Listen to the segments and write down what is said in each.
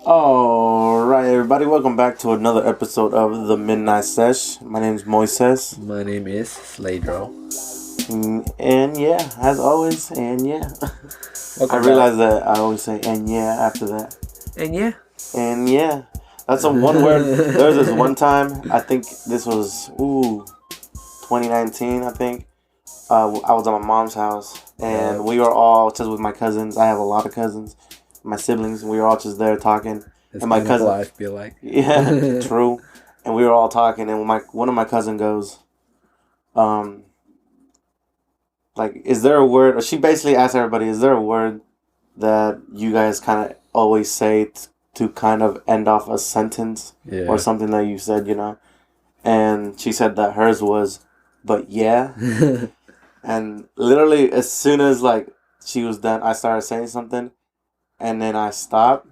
All right, everybody, welcome back to another episode of the Midnight Sesh. My name is Moises. My name is Sladro. And yeah, as always, and yeah. I Welcome realize back. that I always say and yeah after that. And yeah. And yeah. That's a one word. There was this one time, I think this was, 2019, I think. I was at my mom's house, and we were all just with my cousins. I have a lot of cousins, my siblings, and we were all just there talking. It's And my kind cousin, of life be like. yeah, true. And we were all talking, and one of my cousin goes, like, is there a word? Or she basically asked everybody, is there a word that you guys kind of always say to kind of end off a sentence or something that you said, And she said that hers was, but yeah. And literally, as soon as like she was done, I started saying something, and then I stopped,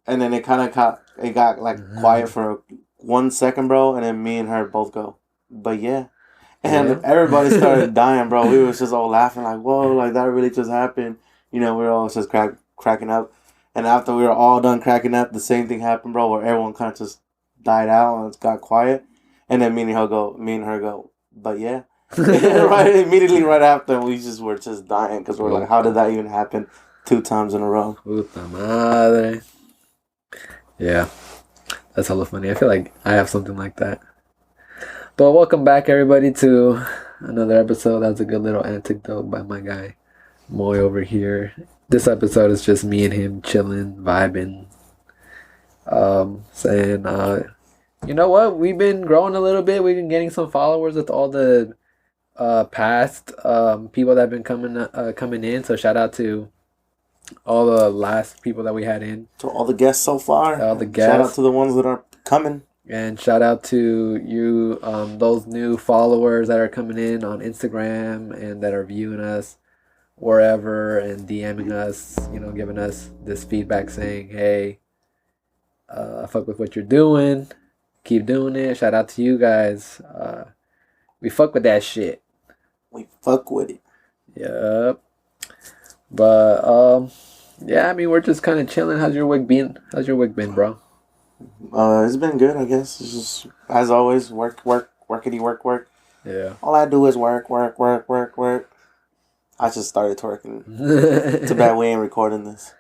and then it got like quiet for 1 second, bro, and then me and her both go, but yeah, and everybody started dying, bro. We was just all laughing like, whoa, like that really just happened, we were all just cracking up, and after we were all done cracking up, the same thing happened, bro, where everyone kind of just died out and it got quiet, and then me and her go, but yeah. Right, immediately right after, we just were just dying because we're like, how did that even happen 2 times in a row? Puta madre. Yeah, that's hella funny. I feel like I have something like that. But welcome back, everybody, to another episode. That's a good little anecdote by my guy Moy over here. This episode is just me and him chilling, vibing, saying, you know what? We've been growing a little bit. We've been getting some followers with all the past people that have been coming in. So shout out to all the last people that we had in. To all the guests so far. All the guests. Shout out to the ones that are coming. And shout out to you, those new followers that are coming in on Instagram and that are viewing us wherever and DMing us, giving us this feedback saying, hey, I fuck with what you're doing. Keep doing it. Shout out to you guys. We fuck with that shit. We fuck with it. Yep. But yeah, I mean, we're just kind of chilling. How's your week been? Bro? It's been good, I guess. It's just, as always, workity work. Yeah. All I do is work. I just started twerking. Too bad we ain't recording this.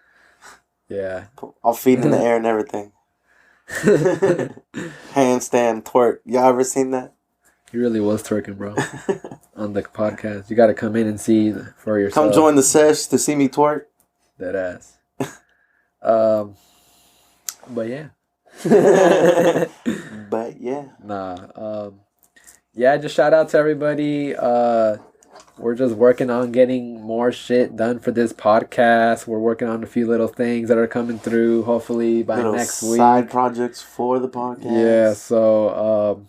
Yeah. All feet in the air and everything. Handstand twerk. Y'all ever seen that? He really was twerking, bro. On the podcast. You got to come in and see for yourself. Come join the sesh to see me twerk. That ass. But yeah. But yeah. Nah. Yeah, just shout out to everybody. We're just working on getting more shit done for this podcast. We're working on a few little things that are coming through, hopefully by next week. Side projects for the podcast. Yeah, so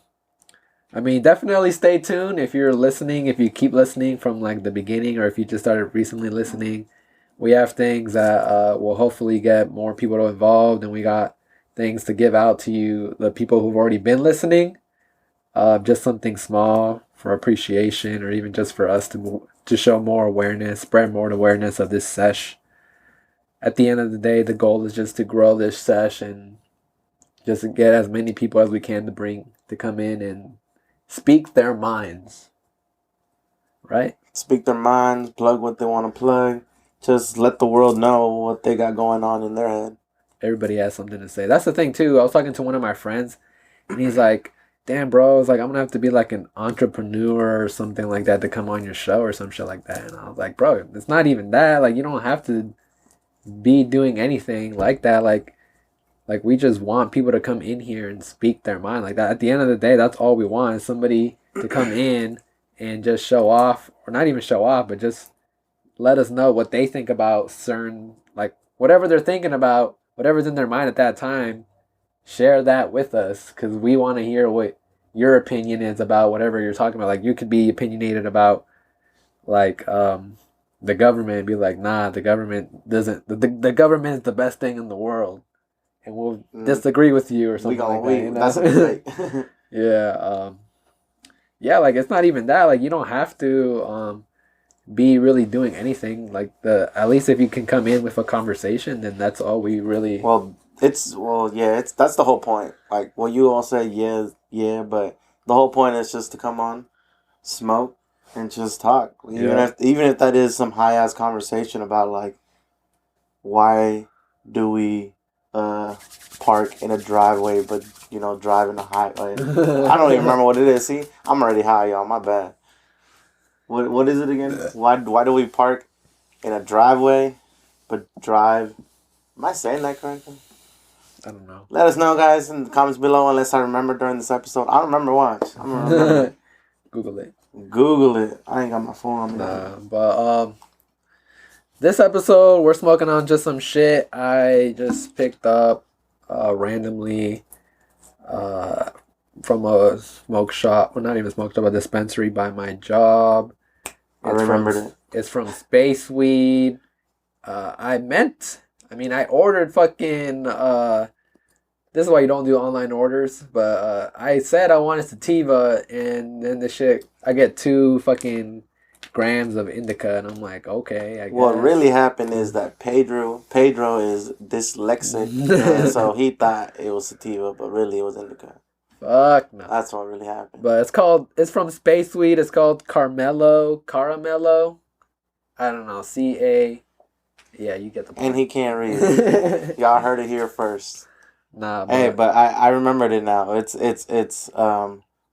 I mean, definitely stay tuned if you're listening, if you keep listening from like the beginning, or if you just started recently listening. We have things that will hopefully get more people involved, and we got things to give out to you, the people who've already been listening. Just something small for appreciation, or even just for us to show more awareness, spread more awareness of this sesh. At the end of the day, the goal is just to grow this sesh and just get as many people as we can to come in and speak their minds. Right? Speak their minds, plug what they want to plug. Just let the world know what they got going on in their head. Everybody has something to say. That's the thing, too. I was talking to one of my friends, and he's like, damn, bro, it's like, I'm going to have to be like an entrepreneur or something like that to come on your show or some shit like that. And I was like, bro, it's not even that. Like, you don't have to be doing anything like that. Like we just want people to come in here and speak their mind like that. At the end of the day, that's all we want, is somebody to come in and just show off, or not even show off, but just let us know what they think about certain, like, whatever they're thinking about, whatever's in their mind at that time. Share that with us, because we want to hear what your opinion is about whatever you're talking about. Like, you could be opinionated about, like, the government, and be like, nah, the government doesn't, the government is the best thing in the world, and we'll disagree with you or something like that. You know? That's great. Yeah. Yeah, like, it's not even that. Like, you don't have to be really doing anything. Like at least if you can come in with a conversation, then that's all we really. It's that's the whole point. Like, well, you all say yeah, but the whole point is just to come on, smoke, and just talk. Even if that is some high ass conversation about like why do we park in a driveway but drive in a highway. I don't even remember what it is. See, I'm already high, y'all. My bad. What is it again? Why do we park in a driveway but drive? Am I saying that correctly? I don't know. Let us know, guys, in the comments below, unless I remember during this episode. I don't remember watch. I'm gonna remember. Google it. Google it. I ain't got my phone on me. Nah, but this episode we're smoking on just some shit I just picked up randomly from a smoke shop. Well, not even a smoke shop, a dispensary by my job. I remembered it. It's from Space Weed. I ordered fucking this is why you don't do online orders, but I said I wanted sativa, and then the shit, I get 2 fucking grams of indica, and I'm like, okay, I guess. What really happened is that Pedro is dyslexic, and so he thought it was sativa, but really it was indica. Fuck no. That's what really happened. But it's from Space Weed. It's called Caramello. I don't know, CA. Yeah, you get the point. And he can't read. Y'all heard it here first. Nah, but I remembered it now. It's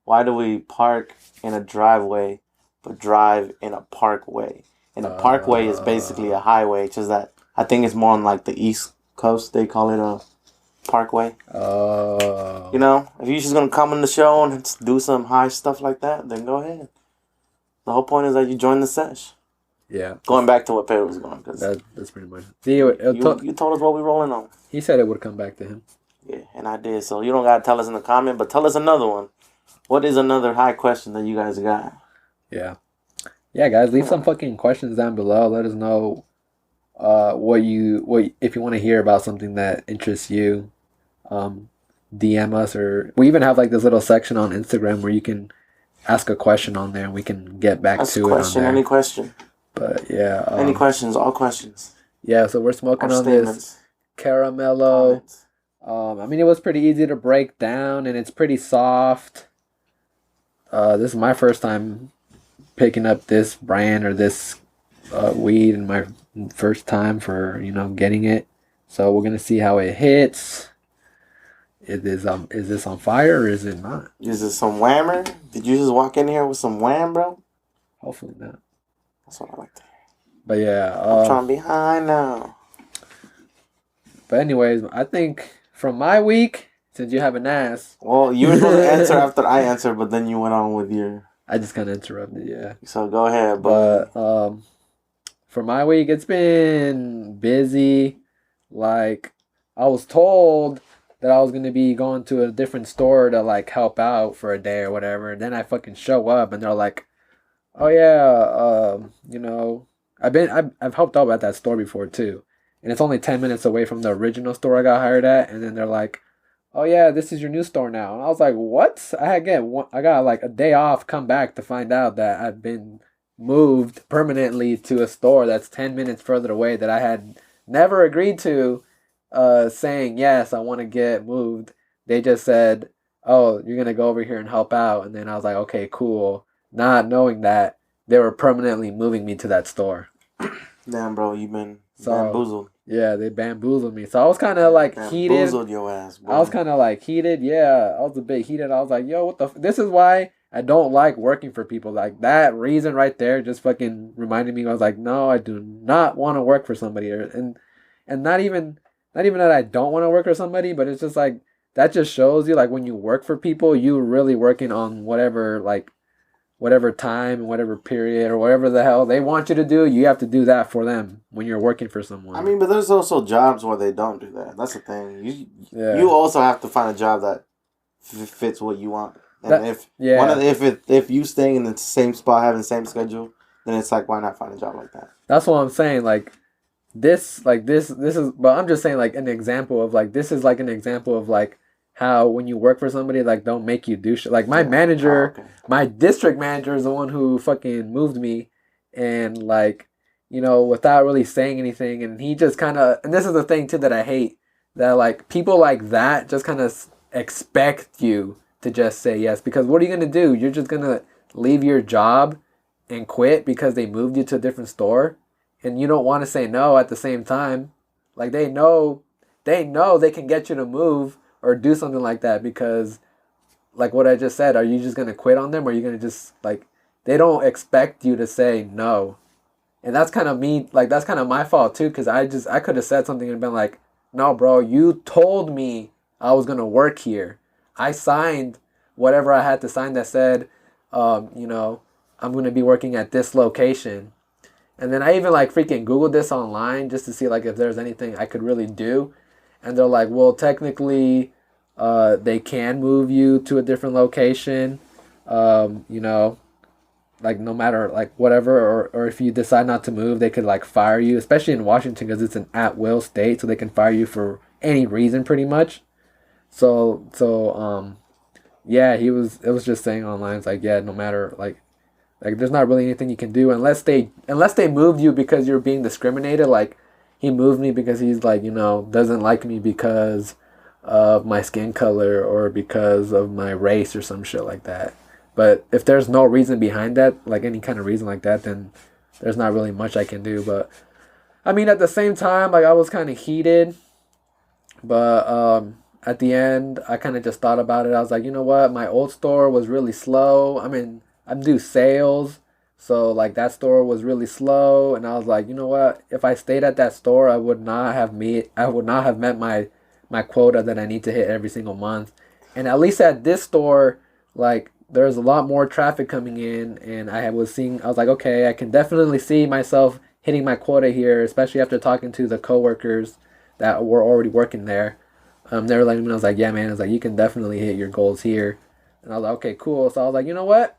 why do we park in a driveway but drive in a parkway? And a parkway is basically a highway, just that I think it's more on like the East Coast. They call it a parkway. Oh. If you're just gonna come on the show and do some high stuff like that, then go ahead. The whole point is that you join the sesh. Yeah. Going back to what Pedro was going, because that's pretty much. You told us what we're rolling on. He said it would come back to him. Yeah, and I did. So you don't gotta tell us in the comment, but tell us another one. What is another high question that you guys got? Yeah. Yeah, guys, leave some fucking questions down below. Let us know what if you want to hear about something that interests you. DM us, or we even have like this little section on Instagram where you can ask a question on there and we can get back to it on there. Any question. But yeah. Any questions, all questions. Yeah, so we're smoking on this Caramello. It was pretty easy to break down, and it's pretty soft. This is my first time picking up this brand or this weed, and my first time for getting it. So we're gonna see how it hits. Is this on fire or is it not? Is it some whammer? Did you just walk in here with some wham, bro? Hopefully not. That's what I like to hear. But yeah, I'm trying to be high now. But anyways, I think from my week, since you haven't asked. Well, you were supposed to answer after I answered, but then you went on with your. I just kind of interrupted, yeah. So go ahead, but for my week, it's been busy. Like, I was told that I was gonna be going to a different store to like help out for a day or whatever, and then I fucking show up and they're like, "Oh yeah, I've helped out at that store before too, and it's only 10 minutes away from the original store I got hired at." And then they're like, "Oh yeah, this is your new store now." And I was like, "What?" I got like a day off, come back to find out that I've been moved permanently to a store that's 10 minutes further away that I had never agreed to. Saying yes, I want to get moved. They just said, "Oh, you're gonna go over here and help out," and then I was like, "Okay, cool," not knowing that they were permanently moving me to that store. Damn, bro, you've been bamboozled. Yeah, they bamboozled me. So I was kind of like heated. Bamboozled your ass, bro. I was kind of like heated. Yeah, I was a bit heated. I was like, "Yo, what the? This is why I don't like working for people." Like that reason right there just fucking reminded me. I was like, "No, I do not want to work for somebody," and not even that I don't want to work for somebody, but it's just like that just shows you like when you work for people, you really working on whatever time and whatever period or whatever the hell they want you to do. You have to do that for them when you're working for someone. I mean, but there's also jobs where they don't do that. That's the thing. You also have to find a job that fits what you want. And if you staying in the same spot having the same schedule, then it's like, why not find a job like that? That's what I'm saying. This is, but I'm just saying like an example of like, this is like an example of like how when you work for somebody, like don't make you do shit. Like my manager, my district manager is the one who fucking moved me, and like, without really saying anything, and he just kind of, and this is the thing too that I hate, that like people like that just kind of expect you to just say yes, because what are you gonna do? You're just gonna leave your job and quit because they moved you to a different store, and you don't want to say no at the same time. Like they know they can get you to move or do something like that, because like what I just said, are you just gonna quit on them, or are you gonna just like, they don't expect you to say no. And that's kind of me, like that's kind of my fault too, because I could have said something and been like, no bro, you told me I was gonna work here. I signed whatever I had to sign that said, I'm gonna be working at this location. And then I even like freaking Googled this online just to see like if there's anything I could really do. And they're like, well, technically, they can move you to a different location. You know, like no matter like whatever, or if you decide not to move, they could like fire you, especially in Washington because it's an at will state, so they can fire you for any reason pretty much. So yeah, it was just saying online, it's like, yeah, no matter like there's not really anything you can do unless they moved you because you're being discriminated. Like he moved me because he's like, doesn't like me because of my skin color or because of my race or some shit like that. But if there's no reason behind that, like any kind of reason like that, then there's not really much I can do. But I mean, at the same time, like I was kind of heated, but at the end, I kind of just thought about it. I was like, you know what? My old store was really slow. I mean, I do sales, so like that store was really slow, and I was like, you know what? If I stayed at that store, I would not have met my quota that I need to hit every single month. And at least at this store, like there's a lot more traffic coming in, and I was like, okay, I can definitely see myself hitting my quota here, especially after talking to the coworkers that were already working there. They were letting me know, I was like, yeah, man, it's like you can definitely hit your goals here. And I was like, okay, cool. So I was like, you know what?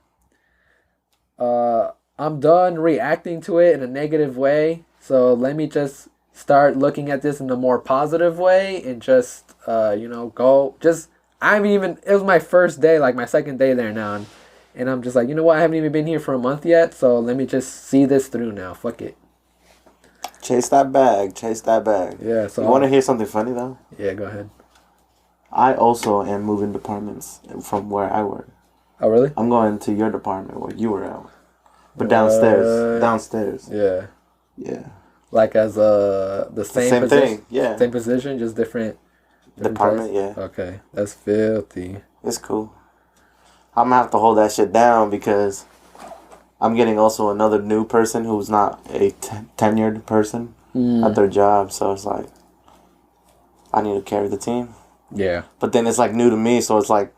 I'm done reacting to it in a negative way. So let me just start looking at this in a more positive way and just, go. It was my first day, like my second day there now. And I'm just like, you know what? I haven't even been here for a month yet. So let me just see this through now. Fuck it. Chase that bag. Chase that bag. Yeah. So you want to hear something funny though? Yeah, go ahead. I also am moving departments from where I work. Oh, really? I'm going to your department where you were at. But downstairs. Downstairs. Yeah. Yeah. Like as the same position? Thing, yeah. Same position, just different department, place? Yeah. Okay. That's filthy. It's cool. I'm gonna have to hold that shit down because I'm getting also another new person who's not a tenured person at their job. So it's like, I need to carry the team. Yeah. But then it's like new to me, so it's like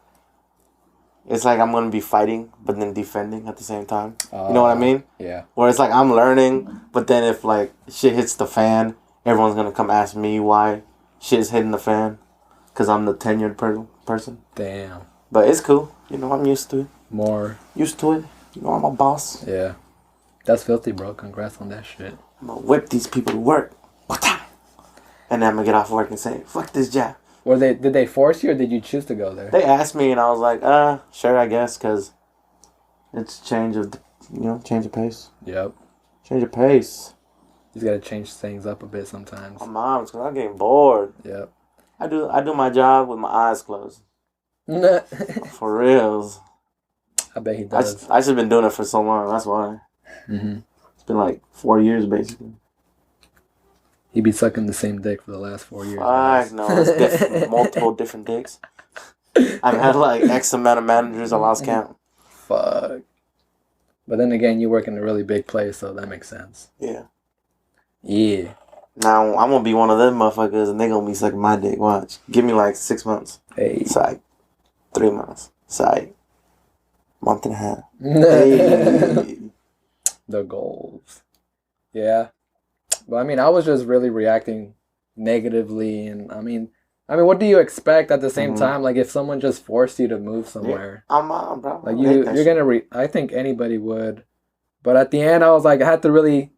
I'm gonna be fighting, but then defending at the same time. You know what I mean? Yeah. Where it's like I'm learning, but then if like shit hits the fan, everyone's gonna come ask me why shit's hitting the fan, cause I'm the tenured person. Damn. But it's cool. I'm used to it. More used to it. I'm a boss. Yeah. That's filthy, bro. Congrats on that shit. I'm gonna whip these people to work, and then I'm gonna get off work and say, "Fuck this job." Did they force you or did you choose to go there? They asked me and I was like, sure, I guess, because it's change of pace. Yep. Change of pace. You just gotta change things up a bit sometimes. My mom's, because I'm getting bored. Yep. I do my job with my eyes closed. For reals. I bet he does. I should have been doing it for so long, that's why. Mm-hmm. It's been like 4 years, basically. He be sucking the same dick for the last 4 years. Fuck no, it's multiple different dicks. I've had like X amount of managers, I lost count. Fuck. But then again, you work in a really big place, so that makes sense. Yeah. Yeah. Now, I'm gonna be one of them motherfuckers and they gonna be sucking my dick, watch. Give me like 6 months. Hey. Psych. 3 months. Psych. Month and a half. Hey. The goals. Yeah. But I mean, I was just really reacting negatively, and I mean, what do you expect at the same time? Like, if someone just forced you to move somewhere, yeah, I'm bro. Like you're gonna I think anybody would, but at the end, I was like, I had to really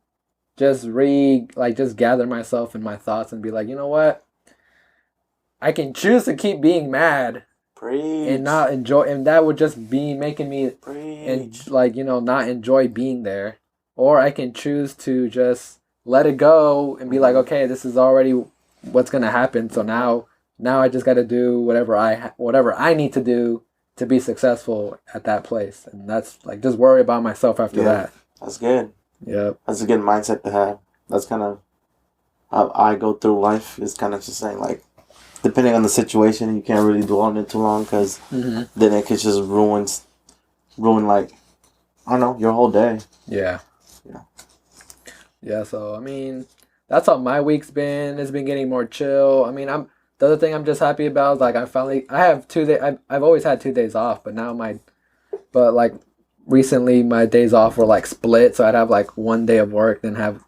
just just gather myself and my thoughts and be like, you know what? I can choose to keep being mad. Preach. And not enjoy, and that would just be making me Preach. not enjoy being there. or I can choose to just let it go and be like, okay, this is already what's gonna happen. So now I just got to do whatever I need to do to be successful at that place, and that's like just worry about myself after that. That's good. Yep. That's a good mindset to have. That's kind of how I go through life. Is kind of just saying like, depending on the situation, you can't really dwell on it too long because then it could just ruin like, I don't know, your whole day. Yeah. So I mean, that's how my week's been. It's been getting more chill. I mean, the other thing I'm just happy about is like I have 2 days. I've always had 2 days off, but like recently my days off were like split, so I'd have like one day of work, then have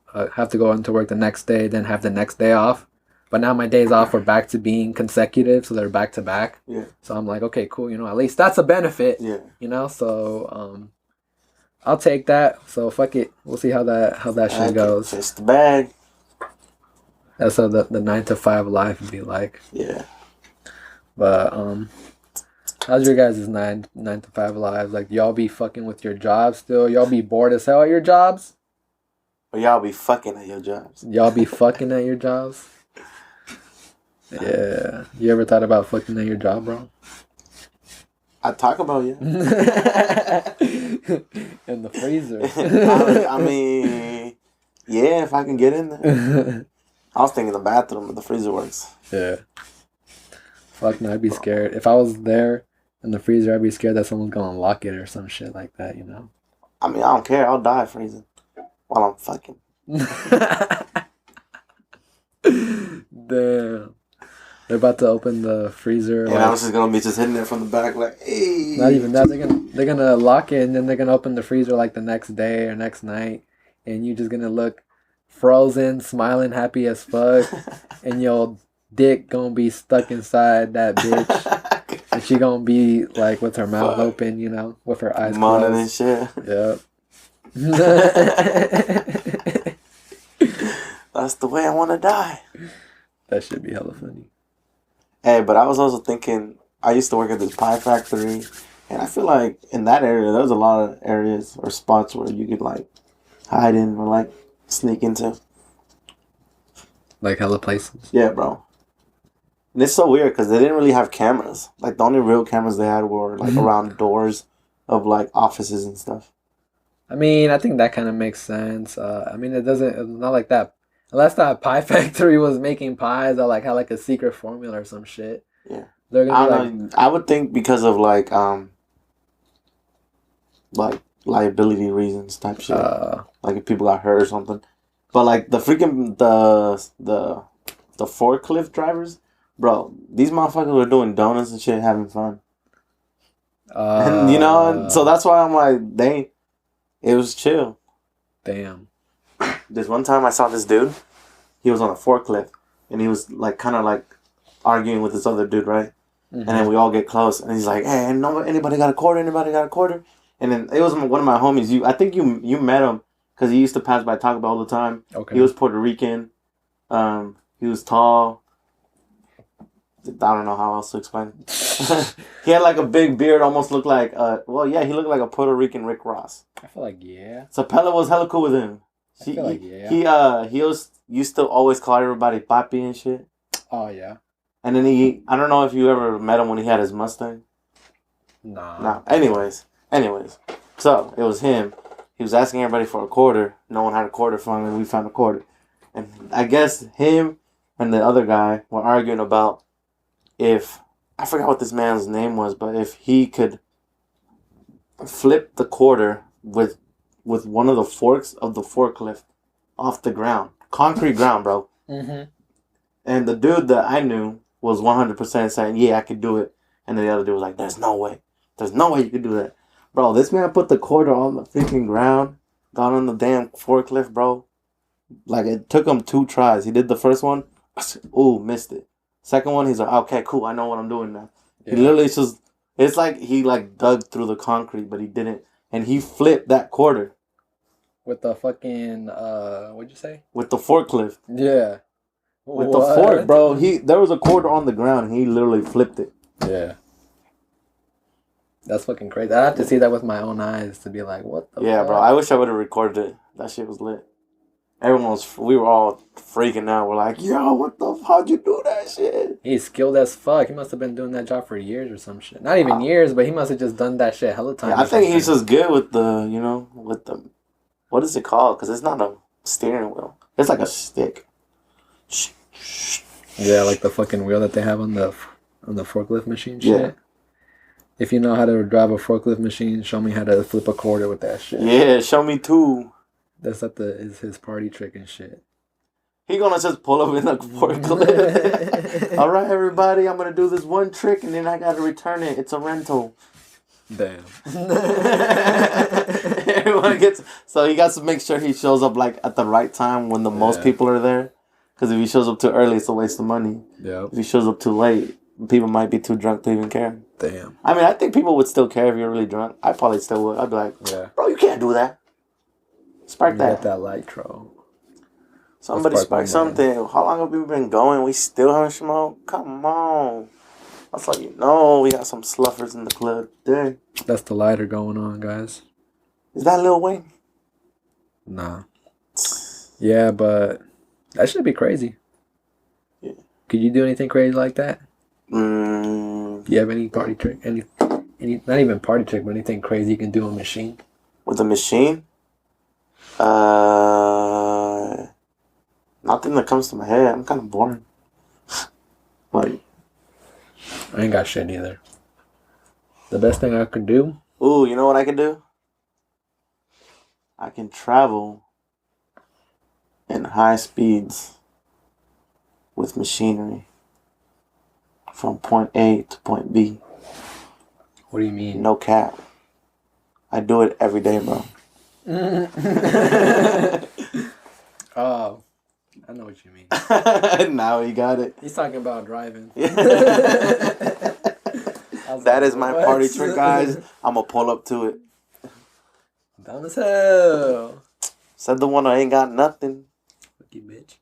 to go into work the next day, then have the next day off. But now my days off are back to being consecutive, so they're back to back. Yeah. So I'm like, okay, cool. At least that's a benefit. Yeah. So I'll take that. So fuck it. We'll see how that shit goes. It's the bag. That's how the 9 to 5 life would be like. Yeah. But how's your guys' 9 to 5 lives? Like, y'all be fucking with your jobs still? Y'all be bored as hell at your jobs? Or y'all be fucking at your jobs? Y'all be fucking at your jobs? Yeah. You ever thought about fucking at your job, bro? I talk about you. In the freezer. I mean, yeah, if I can get in there. I was thinking the bathroom, but the freezer works. Yeah. Fuck no, I'd be scared. If I was there in the freezer, I'd be scared that someone's gonna lock it or some shit like that, I mean, I don't care. I'll die freezing while I'm fucking. Damn. They're about to open the freezer. And I was just gonna be just hitting it from the back, like, hey. Not even that. They're gonna lock it, and then they're gonna open the freezer like the next day or next night, and you're just gonna look frozen, smiling, happy as fuck, and your dick gonna be stuck inside that bitch, and she gonna be like with her mouth open, with her eyes moaning and shit. Yep. That's the way I want to die. That should be hella funny. Hey, but I was also thinking, I used to work at this pie factory, and I feel like in that area, there's a lot of areas or spots where you could, like, hide in or, like, sneak into. Like hella places? Yeah, bro. And it's so weird because they didn't really have cameras. Like, the only real cameras they had were, like, around doors of, like, offices and stuff. I mean, I think that kind of makes sense. I mean, it's not like that. Unless that pie factory was making pies that like had like a secret formula or some shit. Yeah. They're gonna be I would think because of like liability reasons type shit. Like if people got hurt or something. But like the freaking the forklift drivers, bro, these motherfuckers were doing donuts and shit, having fun. And so that's why I'm like, it was chill. Damn. This one time I saw this dude. He was on a forklift, and he was like kind of like arguing with this other dude, right? Mm-hmm. And then we all get close, and he's like, "Hey, anybody got a quarter? Anybody got a quarter?" And then it was one of my homies. I think you met him because he used to pass by Taco Bell all the time. Okay. He was Puerto Rican. He was tall. I don't know how else to explain. He had like a big beard, almost looked like he looked like a Puerto Rican Rick Ross. I feel like yeah. So Pella was hella cool with him. He used to always call everybody papi and shit. Oh yeah. And then I don't know if you ever met him when he had his Mustang. Nah. Anyways. So it was him. He was asking everybody for a quarter. No one had a quarter for him, and we found a quarter. And I guess him and the other guy were arguing about if, I forgot what this man's name was, but if he could flip the quarter with one of the forks of the forklift off the ground. Concrete ground, bro. Mm-hmm. And the dude that I knew was 100% saying, yeah, I could do it. And then the other dude was like, there's no way. There's no way you could do that. Bro, this man put the quarter on the freaking ground, got on the damn forklift, bro. Like, it took him 2 tries. He did the first one. Ooh, missed it. Second one, he's like, okay, cool. I know what I'm doing now. Yeah. He literally just, it's like he like dug through the concrete, but he didn't. And he flipped that quarter. With the fucking, what'd you say? With the forklift. Yeah. With the fork, bro. There was a quarter on the ground, and he literally flipped it. Yeah. That's fucking crazy. I have to see that with my own eyes to be like, what the Yeah, fuck? bro. I wish I would have recorded it. That shit was lit. We were all freaking out. We're like, yo, what the, how'd you do that shit? He's skilled as fuck. He must have been doing that job for years or some shit. Not even years, but he must have just done that shit hella times. Yeah, I think he's just good with the, what is it called? Because it's not a steering wheel. It's like a stick. Yeah, like the fucking wheel that they have on the forklift machine shit. Yeah. If you know how to drive a forklift machine, show me how to flip a quarter with that shit. Yeah, show me too. That's is his party trick and shit. He gonna just pull up in a forklift. All right, everybody, I'm gonna do this one trick and then I gotta return it. It's a rental. Damn. Everyone gets, so he got to make sure he shows up like at the right time when the most people are there. Because if he shows up too early, it's a waste of money. Yeah. If he shows up too late, people might be too drunk to even care. Damn. I mean, I think people would still care if you're really drunk. I probably still would. I'd be like, bro, you can't do that. Spark that. Get that nitro. Somebody spark something. How long have we been going? We still haven't smoked? Come on. That's like, we got some sluffers in the club today. That's the lighter going on, guys. Is that Lil Wayne? Nah. Yeah, but that should be crazy. Yeah. Could you do anything crazy like that? Do you have any party trick? Any not even party trick, but anything crazy you can do on a machine? With a machine? Nothing that comes to my head. I'm kind of boring. Like, I ain't got shit either. The best thing I could do? Ooh, you know what I can do? I can travel in high speeds with machinery from point A to point B. What do you mean? No cap. I do it every day, bro. Oh, I know what you mean. Now you got it. He's talking about driving. That is my party trick, guys. I'm going to pull up to it. Dumb as hell. Said the one that ain't got nothing. Fucking bitch.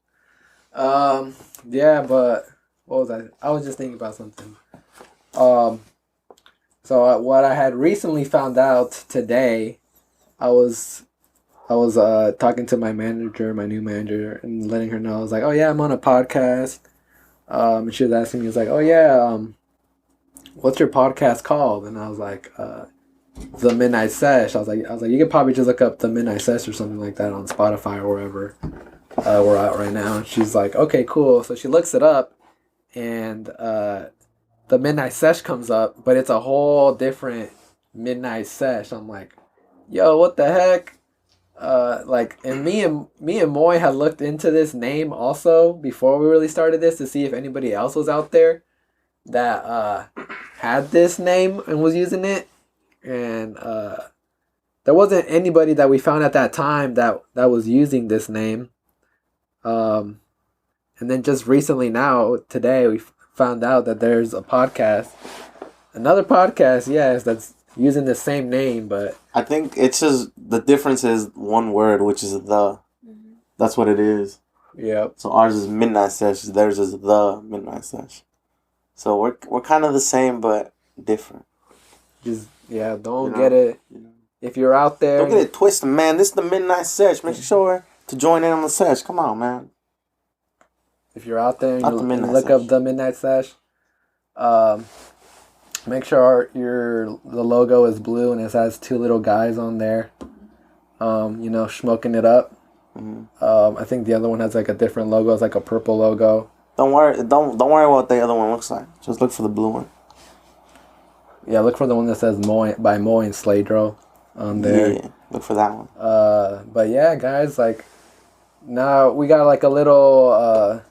Yeah, but what was I? I was just thinking about something. So what I had recently found out today, I was talking to my manager, my new manager, and letting her know. I was like, "Oh yeah, I'm on a podcast." And she was asking me, "Was like, oh yeah, what's your podcast called?" And I was like, "The Midnight Sesh." I was like, you could probably just look up The Midnight Sesh or something like that on Spotify or wherever we're at right now. And she's like, "Okay, cool." So she looks it up, and The Midnight Sesh comes up, but it's a whole different Midnight Sesh. I'm like, "Yo, what the heck?" And me and Moy had looked into this name also before we really started this to see if anybody else was out there that had this name and was using it, and there wasn't anybody that we found at that time that was using this name. And then just recently now today we found out that there's another podcast, yes, that's using the same name, but I think it's just the difference is one word, which is the. That's what it is. Yep. So ours is Midnight Sesh. Theirs is the Midnight Sesh. So we're kind of the same but different. Just don't get it. If you're out there, don't get it twisted, man. This is the Midnight Sesh. Make sure to join in on the sesh. Come on, man. If you're out there and you look up the Midnight Sesh, make sure the logo is blue and it has two little guys on there, smoking it up. Mm-hmm. I think the other one has like a different logo. It's like a purple logo. Don't worry what the other one looks like. Just look for the blue one. Yeah, look for the one that says Moy by Moy and Sladro on there. Yeah, look for that one. But yeah, guys, like now we got like a little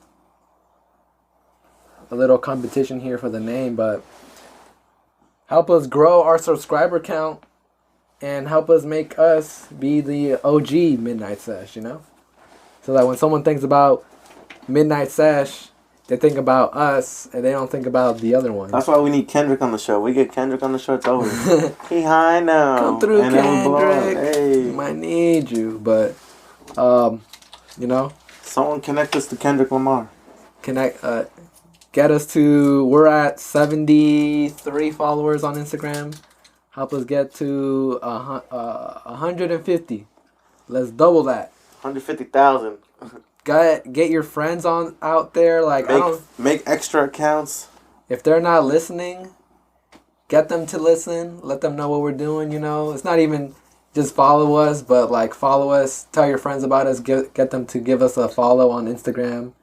competition here for the name, but help us grow our subscriber count and help us make us be the OG Midnight Sesh, so that when someone thinks about Midnight Sesh, they think about us and they don't think about the other one. That's why we need Kendrick on the show. We get Kendrick on the show, it's over. He high now. Come through, and Kendrick. Hey. Might need you, but someone connect us to Kendrick Lamar. Get us to, we're at 73 followers on Instagram. Help us get to 150. Let's double that. 150,000. Get your friends on out there. Like make extra accounts. If they're not listening, get them to listen. Let them know what we're doing. You know, it's not even just follow us, but like follow us. Tell your friends about us. Get them to give us a follow on Instagram.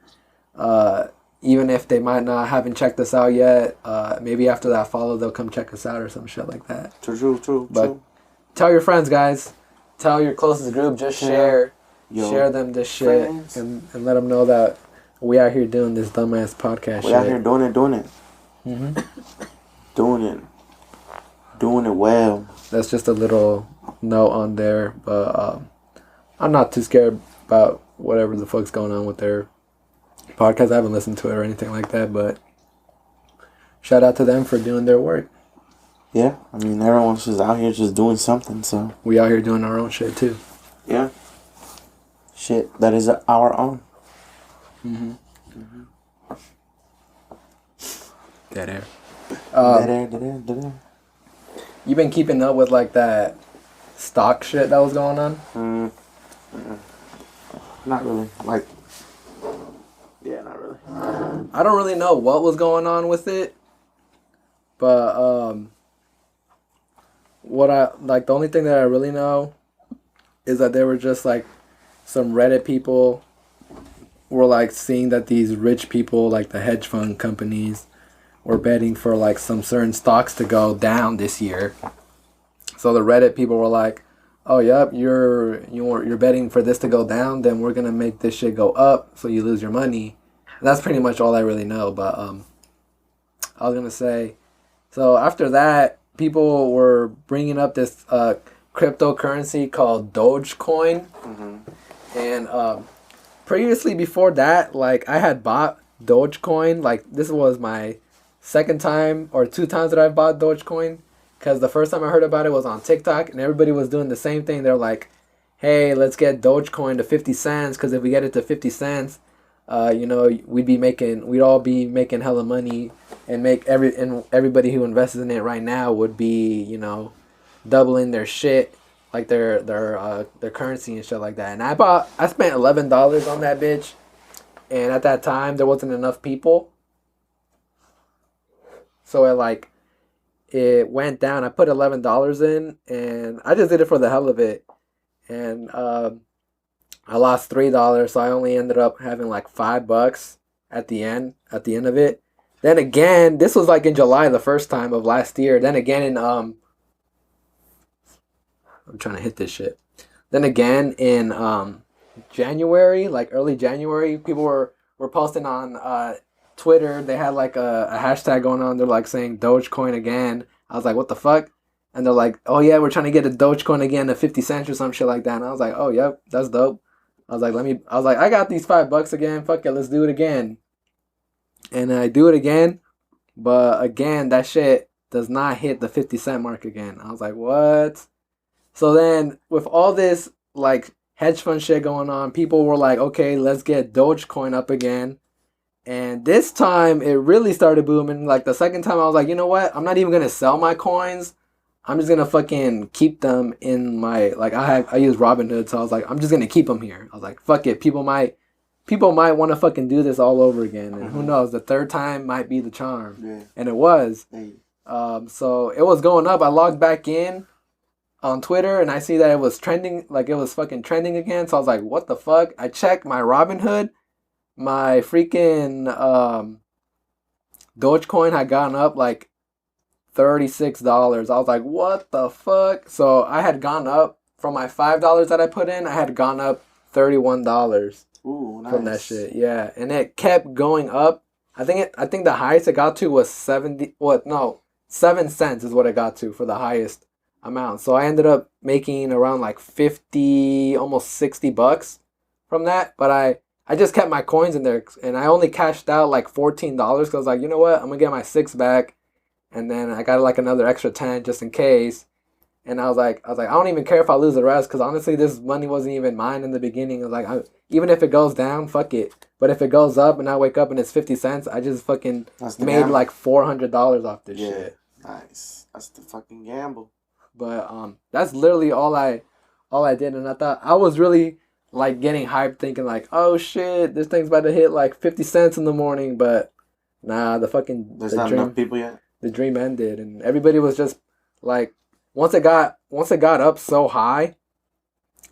Even if they might not haven't checked us out yet, maybe after that follow they'll come check us out or some shit like that. True. But tell your friends, guys. Tell your closest group. Just share them this shit and let them know that we out here doing this dumbass podcast shit. We out here doing it. Mm-hmm. Doing it well. That's just a little note on there, but I'm not too scared about whatever the fuck's going on with their podcast. I haven't listened to it or anything like that, but shout out to them for doing their work. Yeah, I mean, everyone's just out here just doing something, so. We out here doing our own shit, too. Yeah. Shit that is our own. Mm-hmm. Dead air. Dead air. You been keeping up with, like, that stock shit that was going on? Not really. Like, yeah, not really. I don't really know what was going on with it, but the only thing that I really know is that there were just like some Reddit people were like seeing that these rich people, like the hedge fund companies, were betting for like some certain stocks to go down this year. So the Reddit people were like, "Oh, yep, you're betting for this to go down, then we're gonna make this shit go up, so you lose your money." And that's pretty much all I really know. But I was gonna say, so after that, people were bringing up this cryptocurrency called Dogecoin, and previously before that, like I had bought Dogecoin. Like this was my second time or two times that I've bought Dogecoin. Because the first time I heard about it was on TikTok, and everybody was doing the same thing. They're like, "Hey, let's get Dogecoin to 50 cents. Because if we get it to 50 cents, we'd all be making hella money, and everybody who invests in it right now would be, doubling their shit, like their currency and shit like that." And I spent $11 on that bitch, and at that time there wasn't enough people, so it went down. I put $11 in, and I just did it for the hell of it. And I lost $3, so I only ended up having like $5 at the end of it. Then again, this was like in July the first time of last year. Then again in I'm trying to hit this shit. Then again in January, like early January, people were posting on Twitter. They had like a hashtag going on. They're like saying Dogecoin again. I was like, what the fuck? And they're like, oh yeah, we're trying to get a Dogecoin again to 50 cents or some shit like that. And I was like, oh yep, that's dope. I was like, I got these $5 again. Fuck it, let's do it again. And I do it again, but again, that shit does not hit the 50 cent mark again. I was like, what? So then with all this like hedge fund shit going on, people were like, okay, let's get Dogecoin up again. And this time it really started booming. Like the second time I was like, you know what? I'm not even going to sell my coins. I'm just going to fucking keep them in my, like I use Robinhood. So I was like, I'm just going to keep them here. I was like, fuck it. People might want to fucking do this all over again. And who knows? The third time might be the charm. Yeah. And it was. Hey. So it was going up. I logged back in on Twitter and I see that it was trending. Like it was fucking trending again. So I was like, what the fuck? I checked my Robinhood. My freaking Dogecoin had gone up like $36. I was like, what the fuck? So I had gone up from my $5 that I put in. I had gone up $31. Ooh, nice. From that shit. Yeah, and it kept going up. I think the highest it got to was 7 cents is what it got to for the highest amount. So I ended up making around like 50, almost $60 from that. But I just kept my coins in there, and I only cashed out like $14 because I was like, you know what, I'm gonna get my 6 back, and then I got like another extra 10 just in case. And I was like, I don't even care if I lose the rest, because honestly, this money wasn't even mine in the beginning. I was like, even if it goes down, fuck it. But if it goes up and I wake up and it's 50 cents, I just fucking made like $400 off this shit. Nice. That's the fucking gamble. But that's literally all I did, and I thought I was really like getting hyped, thinking like, oh shit, this thing's about to hit like 50 cents in the morning. But nah, There's not enough people yet. The dream ended, and everybody was just like, once it got up so high,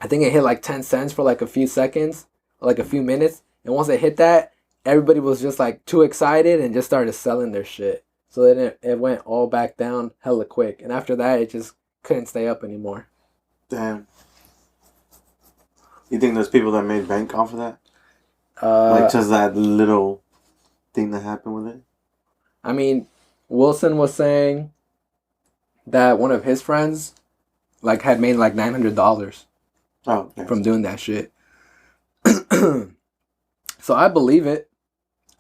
I think it hit like 10 cents for like a few seconds, or like a few minutes, and once it hit that, everybody was just like too excited and just started selling their shit. So then it went all back down hella quick, and after that, it just couldn't stay up anymore. Damn. You think there's people that made bank off of that? Like just that little thing that happened with it? I mean, Wilson was saying that one of his friends like had made like $900 from doing that shit. So I believe it.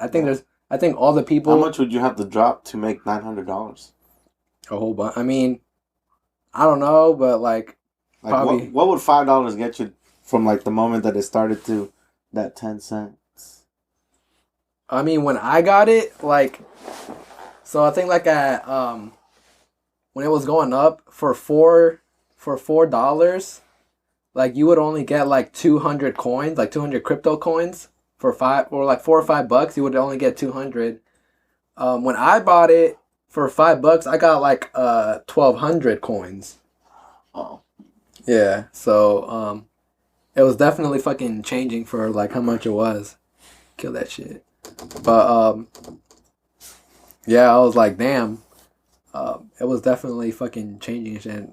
I think all the people. How much would you have to drop to make $900? A whole bunch. I mean, I don't know, but like probably. What would $5 get you from like the moment that it started to that 10 cents? I mean, when I got it, like, so I think like at when it was going up for $4, like you would only get like 200 coins, like 200 crypto coins for $5 or like $4 or $5. You would only get 200. When I bought it for $5, I got like 1,200 coins. Oh, yeah. So it was definitely fucking changing for like how much it was. Kill that shit. But yeah, I was like, damn. It was definitely fucking changing shit.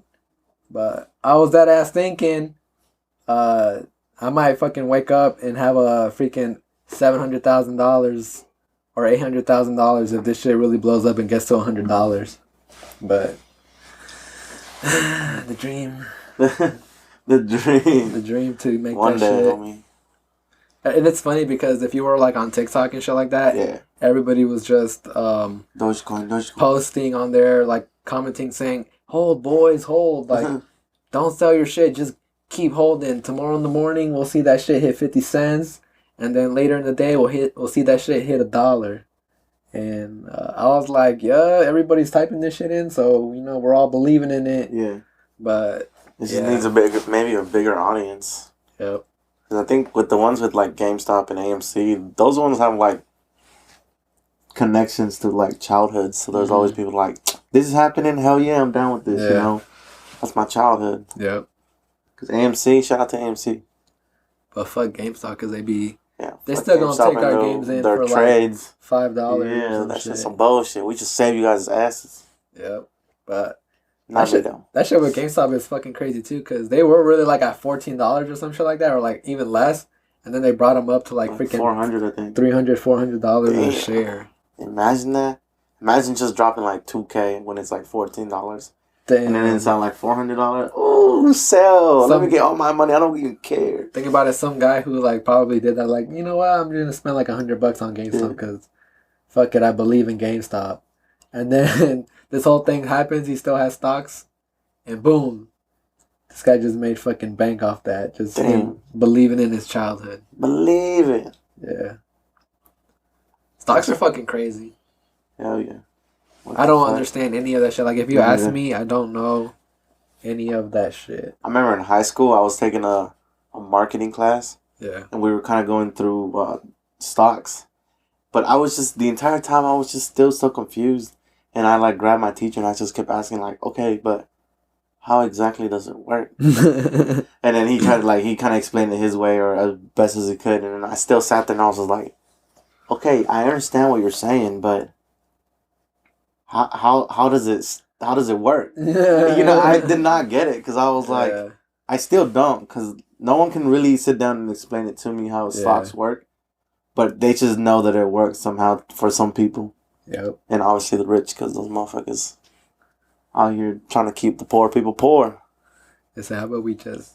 But I was that ass thinking, I might fucking wake up and have a freaking $700,000 or $800,000 if this shit really blows up and gets to $100. But the dream. The dream to make one that day, shit. homie. And it's funny because if you were like on TikTok and shit like that, yeah, everybody was just Dogecoin. Posting on there, like commenting saying, "Hold, boys, hold! Like, don't sell your shit. Just keep holding. Tomorrow in the morning, we'll see that shit hit 50 cents, and then later in the day, we'll see that shit hit $1." And I was like, "Yeah, everybody's typing this shit in, so we're all believing in it." Yeah, but it just needs maybe a bigger audience. Yep. Because I think with the ones with like GameStop and AMC, those ones have like connections to like childhood. So there's always people like, this is happening. Hell yeah, I'm down with this. Yeah. That's my childhood. Yep. Because AMC, shout out to AMC. But fuck GameStop because they fuck still gonna GameStop take our games in for trades. Like $5. Yeah, that's just some bullshit. We just save you guys' asses. Yep. But that shit with GameStop is fucking crazy too, because they were really like at $14 or some shit like that, or like even less, and then they brought them up to like freaking $400, I think. $300-$400 a share. Imagine that. Imagine just dropping like $2K when it's like $14. Damn. And then it's on like $400. Ooh, sell. Let me get all my money. I don't even care. Think about it. Some guy who like probably did that. Like, you know what? I'm gonna spend like $100 on GameStop because fuck it, I believe in GameStop. And then this whole thing happens. He still has stocks, and boom, this guy just made fucking bank off that. Just him believing in his childhood. Believe it. Yeah. Stocks are fucking crazy. Hell yeah. I don't understand any of that shit. Like, if you ask me, I don't know any of that shit. I remember in high school, I was taking a marketing class. Yeah. And we were kind of going through stocks. But I was just, the entire time, I was just still so confused. And I, like, grabbed my teacher and I just kept asking, like, okay, but how exactly does it work? And then he kind of explained it his way or as best as he could. And then I still sat there and I was just like, okay, I understand what you're saying, but how does it work? I did not get it because I was like, I still don't, because no one can really sit down and explain it to me how stocks work, but they just know that it works somehow for some people. Yep. And obviously the rich, because those motherfuckers out here trying to keep the poor people poor. They say, how about we just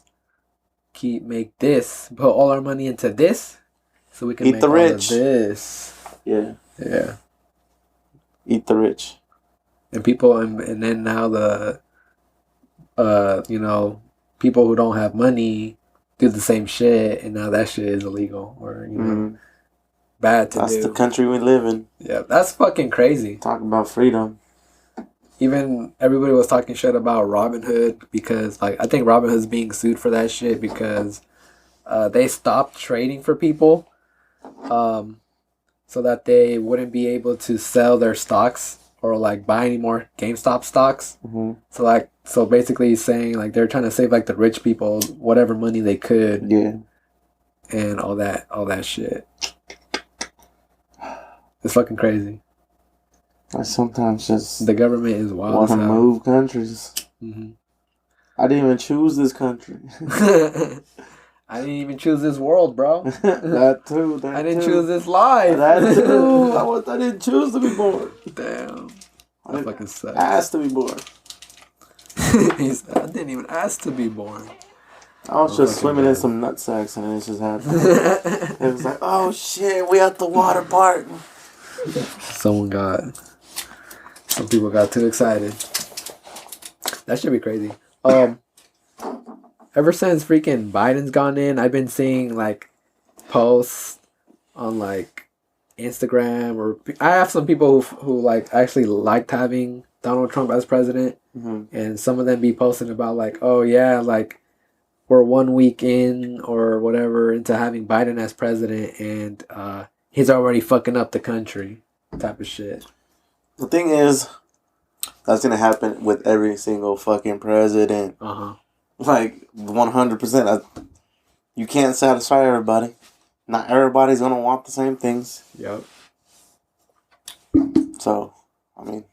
make this, put all our money into this, so we can make the rich. All of this. Yeah. Yeah. Eat the rich. And people, and then now the, people who don't have money do the same shit, and now that shit is illegal or bad to do. That's the country we live in. Yeah, that's fucking crazy. Talk about freedom. even everybody was talking shit about Robinhood because, like, I think Robinhood's being sued for that shit because they stopped trading for people, so that they wouldn't be able to sell their stocks or like buy any more GameStop stocks. Mm-hmm. So basically saying like they're trying to save like the rich people whatever money they could. Yeah. And all that shit. It's fucking crazy. I sometimes just the government is wild. Want to move countries. Mm-hmm. I didn't even choose this country. I didn't even choose this world, bro. That too. I didn't choose this life. That too. I didn't choose to be born. Damn. That fucking sucks. Asked to be born. He said, I didn't even ask to be born. I was just swimming in some nutsacks and it just happened. It was like, oh shit, we at the water park. Some people got too excited. That should be crazy. Ever since freaking Biden's gone in, I've been seeing like posts on like Instagram, or I have some people who like actually liked having Donald Trump as president, and some of them be posting about like, oh yeah, like we're 1 week in or whatever into having Biden as president, and he's already fucking up the country, type of shit. The thing is, that's gonna happen with every single fucking president. Like 100%. You can't satisfy everybody. Not everybody's gonna want the same things. Yep. So, I mean,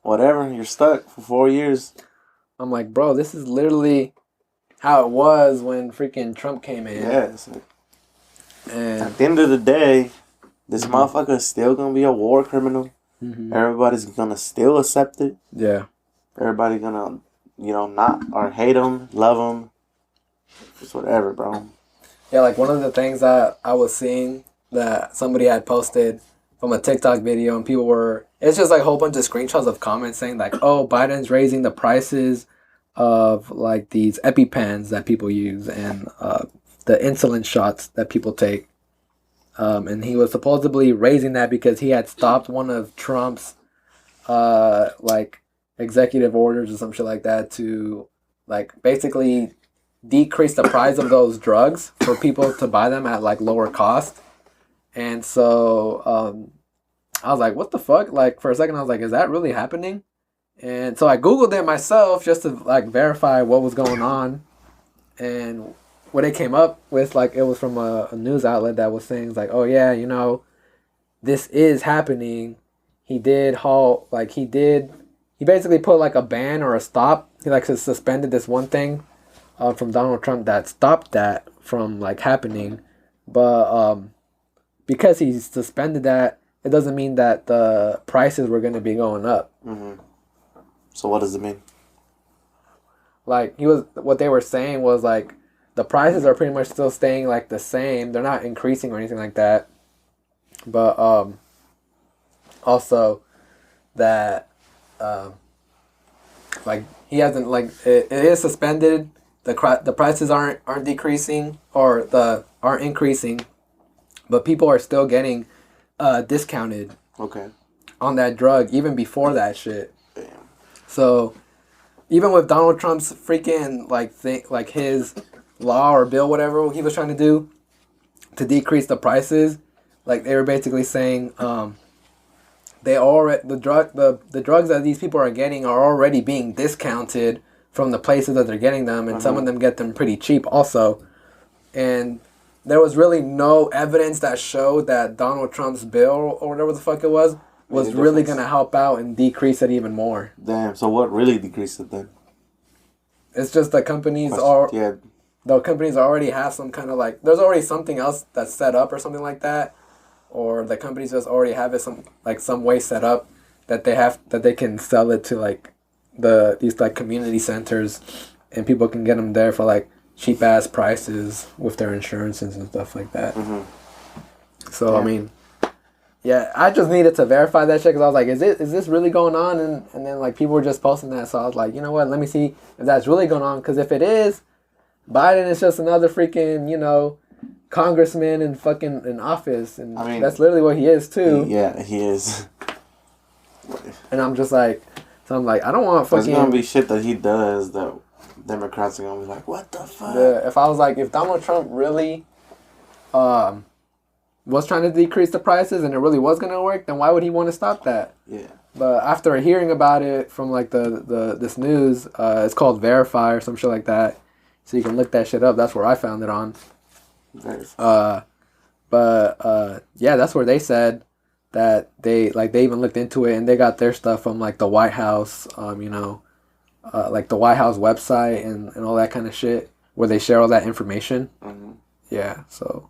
whatever. You're stuck for 4 years. I'm like, bro, this is literally how it was when freaking Trump came in. Yes. And at the end of the day, this motherfucker is still gonna be a war criminal. Everybody's gonna still accept it. Yeah. Everybody gonna, not or hate him, love him. Just whatever, bro. Yeah, like one of the things that I was seeing that somebody had posted from a TikTok video, and it's just like a whole bunch of screenshots of comments saying like, oh, Biden's raising the prices of like these EpiPens that people use and the insulin shots that people take. And he was supposedly raising that because he had stopped one of Trump's like executive orders or some shit like that to like basically decrease the price of those drugs for people to buy them at like lower cost. And so I was like, what the fuck? Like for a second I was like, is that really happening? And so I Googled it myself just to like verify what was going on. And what it came up with, like, it was from a news outlet that was saying, like, oh yeah, this is happening. He basically put like a ban or a stop. He like suspended this one thing from Donald Trump that stopped that from like happening. But because he suspended that, it doesn't mean that the prices were going to be going up. So what does it mean? Like what they were saying was like, the prices are pretty much still staying like the same. They're not increasing or anything like that. But also that like he hasn't like it is suspended. The prices aren't decreasing or aren't increasing, but people are still getting discounted. Okay. On that drug even before that shit. Damn. So even with Donald Trump's freaking like his law or bill, whatever he was trying to do to decrease the prices, like they were basically saying the drugs that these people are getting are already being discounted from the places that they're getting them, and some of them get them pretty cheap also. And there was really no evidence that showed that Donald Trump's bill or whatever the fuck it was really going to help out and decrease it even more. Damn, so what really decreased it then? It's just the companies the companies already have some kind of like, there's already something else that's set up or something like that, or the companies just already have it some way set up that they can sell it to like these like community centers, and people can get them there for like cheap ass prices with their insurances and stuff like that. So yeah. I mean, yeah, I just needed to verify that shit because I was like, is this really going on? And then like people were just posting that, so I was like, you know what? Let me see if that's really going on, because if it is, Biden is just another freaking, congressman in office. And I mean, that's literally what he is, too. Yeah, he is. And I'm just like, So I'm like, I don't want There's fucking. gonna be shit that he does that Democrats are gonna be like, what the fuck? Yeah, if I was like, if Donald Trump really was trying to decrease the prices and it really was gonna work, then why would he want to stop that? Yeah. But after hearing about it from like this news, it's called Verify or some shit like that. So you can look that shit up. That's where I found it on. Yeah, that's where they said that they even looked into it and they got their stuff from like the White House, like the White House website and all that kind of shit where they share all that information. Mm-hmm. Yeah, so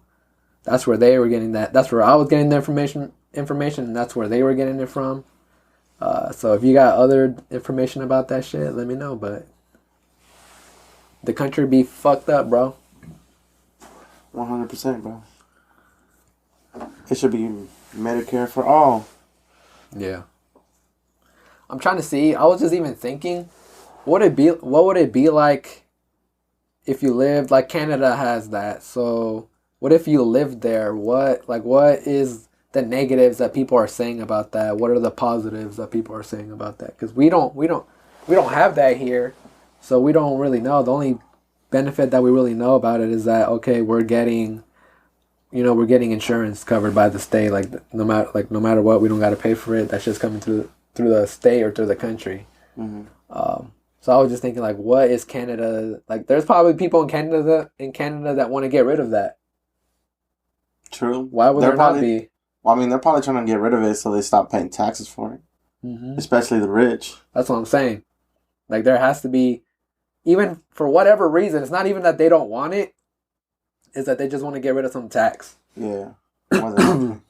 that's where they were getting that. That's where I was getting the information, and that's where they were getting it from. So if you got other information about that shit, let me know. But the country be fucked up, bro. 100%, bro. It should be Medicare for all. Yeah. I'm trying to see. I was just even thinking, what would it be like if you lived like Canada has that? So what if you lived there? What is the negatives that people are saying about that? What are the positives that people are saying about that? Because we don't have that here, so we don't really know. The only benefit that we really know about it is that okay, we're getting insurance covered by the state. Like no matter what, we don't got to pay for it. That's just coming through the state or through the country. Mm-hmm. So I was just thinking, like, what is Canada like? There's probably people in Canada that want to get rid of that. True. Why would there not be? Well, I mean, they're probably trying to get rid of it so they stop paying taxes for it. Mm-hmm. Especially the rich. That's what I'm saying. Like, there has to be, even for whatever reason, it's not even that they don't want it, it's that they just want to get rid of some tax. Yeah. More than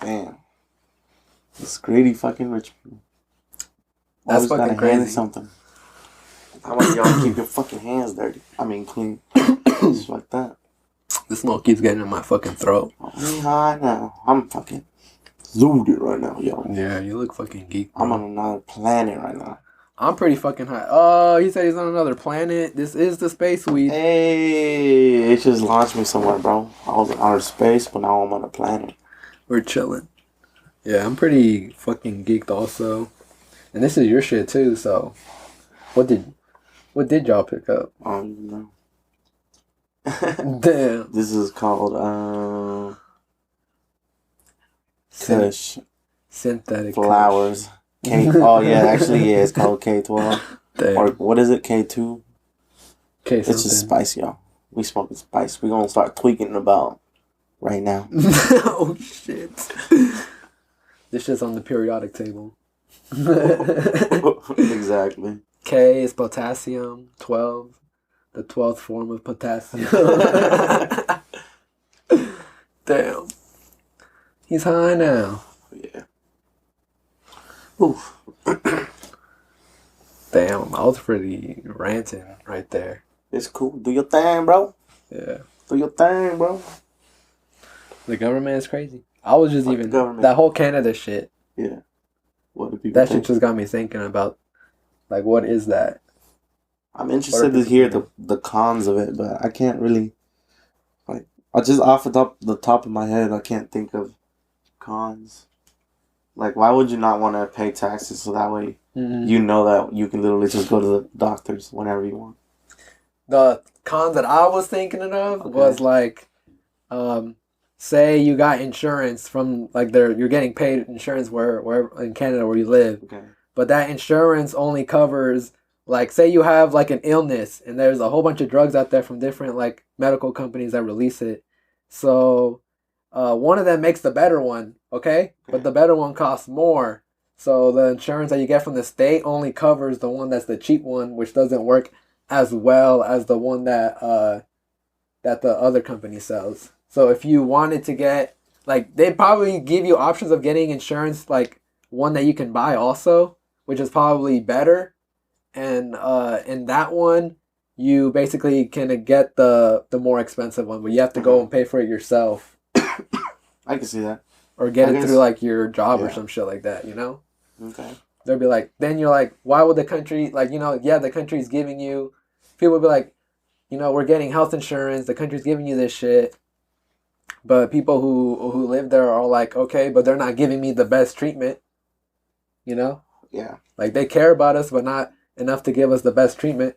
Damn. This greedy fucking rich people. That's fucking crazy. Something. How about y'all keep your fucking hands dirty? I mean, clean. Just like that. The smoke keeps getting in my fucking throat. I'm high now. I'm fucking zooted right now, yo. Yeah, you look fucking geek, bro. I'm on another planet right now. I'm pretty fucking high. Oh, he said he's on another planet. This is the space weed. Hey, it just launched me somewhere, bro. I was in outer space, but now I'm on a planet. We're chilling. Yeah, I'm pretty fucking geeked also. And this is your shit too, so what did y'all pick up? I don't even know. Damn. This is called Sesh. Synthetic flowers. Oh yeah, actually yeah, it's called K12. Damn. Or what is it? K2? It's just spice, y'all. We smoking spice. We gonna start tweaking about right now. Oh shit. This shit's on the periodic table. Exactly. K is potassium, 12. The 12th form of potassium. Damn. He's high now. Yeah. Oof. Damn, I was pretty ranting right there. It's cool. Do your thing, bro. Yeah. Do your thing, bro. The government is crazy. I was just even that whole Canada shit. Yeah. What do people think? Shit just got me thinking about, like, what is that? I'm interested to hear the cons of it, but I can't really, like, I just off the top of my head, I can't think of cons. Like, why would you not want to pay taxes so that way you know that you can literally just go to the doctors whenever you want? The cons that I was thinking of was like, say you got insurance from like you're getting paid insurance wherever in Canada where you live, but that insurance only covers like say you have like an illness and there's a whole bunch of drugs out there from different like medical companies that release it, so one of them makes the better one, but the better one costs more, so the insurance that you get from the state only covers the one that's the cheap one, which doesn't work as well as the one that the other company sells. So if you wanted to get, like, they'd probably give you options of getting insurance, like, one that you can buy also, which is probably better. And in that one, you basically can get the more expensive one, but you have to go and pay for it yourself. I can see that. Or get it through, like, your job or some shit like that, you know? Okay. They'll be like, then you're like, why would the country, like, you know, the country's giving you, people will be like, you know, we're getting health insurance, the country's giving you this shit. But people who live there are like, okay, but they're not giving me the best treatment. You know? Yeah. Like they care about us, but not enough to give us the best treatment.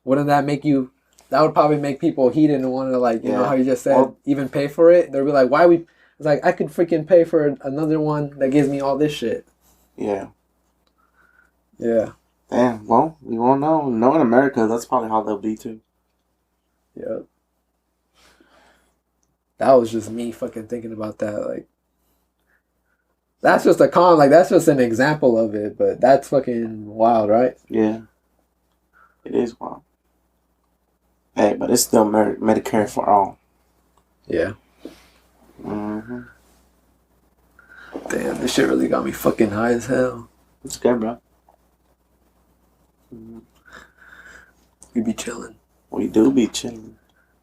Wouldn't that make you? That would probably make people heated and want to, like, you know how you just said, even pay for it. They'll be like, why we? It's like, I could freaking pay for another one that gives me all this shit. Yeah. Yeah. Damn. Well, we won't know. No, in America, that's probably how they'll be too. Yeah. That was just me fucking thinking about that. Like, that's just a con. Like, that's just an example of it. But that's fucking wild, right? Yeah. It is wild. Hey, but it's still Medicare for all. Yeah. Mm-hmm. Damn, this shit really got me fucking high as hell. It's good, bro. Mm-hmm. We be chilling. We do be chilling.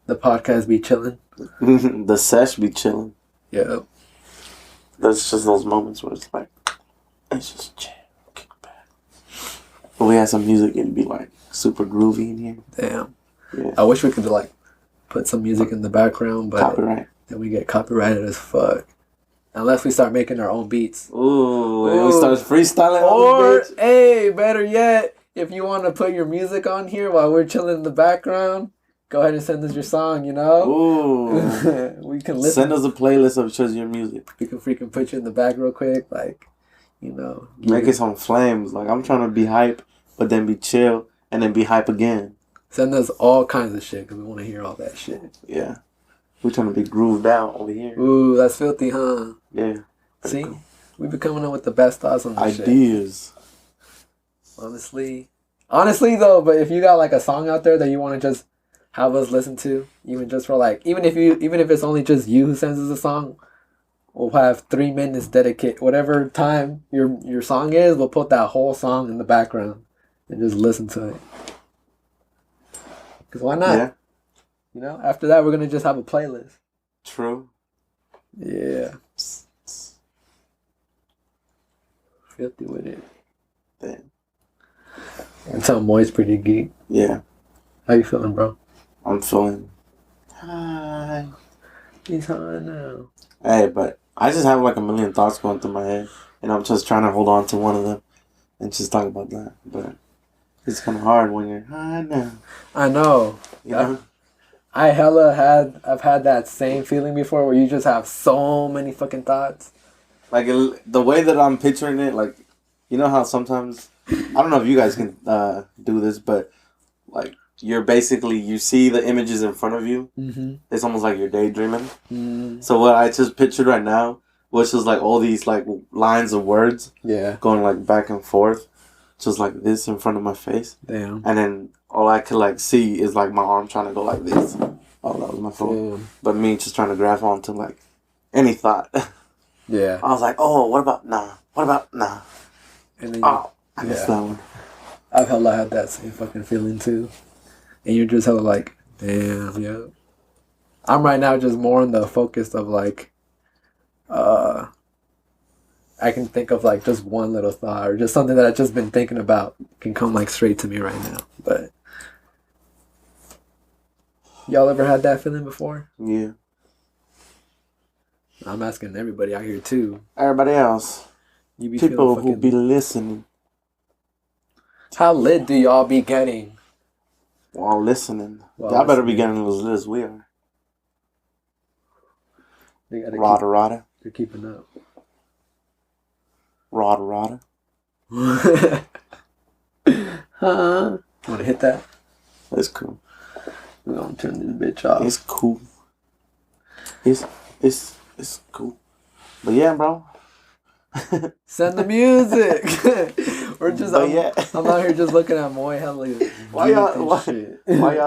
The podcast be chilling. The sesh be chilling. Yeah. There's just those moments where it's like, it's just chill, kick back. But we had some music, it'd be like super groovy in here. Damn. Yeah. I wish we could like put some music in the background, but copyright. Then we get copyrighted as fuck. Unless we start making our own beats. Ooh. We start freestyling. Or, hey, better yet, if you want to put your music on here while we're chilling in the background, go ahead and send us your song, you know? Ooh. We can listen. Send us a playlist of just your music. We can freaking put you in the back real quick, like, you know. Make it some flames. Like, I'm trying to be hype, but then be chill, and then be hype again. Send us all kinds of shit, because we want to hear all that shit. Yeah. We're trying to be grooved out over here. Ooh, that's filthy, huh? Yeah. See? Cool. We be coming up with the best thoughts on this ideas. Shit. Honestly though, but if you got like a song out there that you want to just have us listen to, even just for like, even if it's only just you who sends us a song, we'll have 3 minutes dedicated. Whatever time your song is, we'll put that whole song in the background and just listen to it. Cause why not? Yeah. You know, after that we're gonna just have a playlist. True. Yeah. Filthy with it. Damn. And tell Moy's pretty geek. Yeah. How you feeling, bro? I'm feeling high. He's high now. Hey, but I just have like a million thoughts going through my head, and I'm just trying to hold on to one of them and just talk about that. But it's kind of hard when you're high now. I know. You know? I've had that same feeling before where you just have so many fucking thoughts. Like, the way that I'm picturing it, like, you know how sometimes, I don't know if you guys can do this, but, like, you see the images in front of you. Mm-hmm. It's almost like you're daydreaming. Mm-hmm. So what I just pictured right now was just, like, all these, like, lines of words. Yeah. Going, like, back and forth. Just like this in front of my face. Damn. And then all I could, like, see is, like, my arm trying to go like this. Oh, that was my phone. Damn. But me just trying to grab onto, like, any thought. Yeah. I was like, oh, what about nah? What about nah? And then I missed that one. I've hella had that same fucking feeling too. And you're just hella like, damn, yeah. I'm right now just more in the focus of like, I can think of like just one little thought or just something that I've just been thinking about can come like straight to me right now. But y'all ever had that feeling before? Yeah. I'm asking everybody out here too. Everybody else. People who be listening. How lit do y'all be getting? While listening. Y'all better be getting as lit as we are. Rada. They're keeping up. Rada. Huh? Want to hit that? That's cool. We're gonna turn this bitch off. It's cool. It's cool. But yeah, bro. Send the music. I'm out here just looking at Moy hella. Why y'all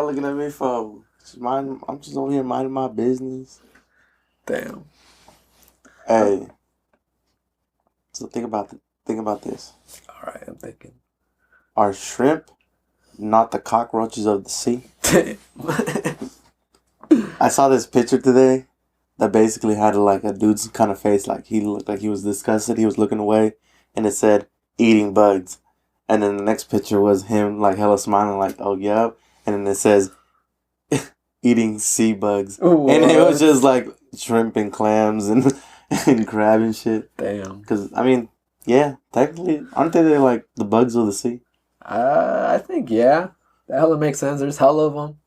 looking at me for? I'm just over here minding my business. Damn. Hey. So think about this. All right, I'm thinking. Are shrimp not the cockroaches of the sea? I saw this picture today that basically had like a dude's kind of face, like he looked like he was disgusted, he was looking away, and it said eating bugs. And then the next picture was him like hella smiling like, oh yeah, and then it says eating sea bugs. What? And it was just like shrimp and clams and and crab and shit. Damn. Because, I mean, yeah, technically, aren't they like the bugs of the sea? I think, yeah. That hella makes sense. There's hella of them.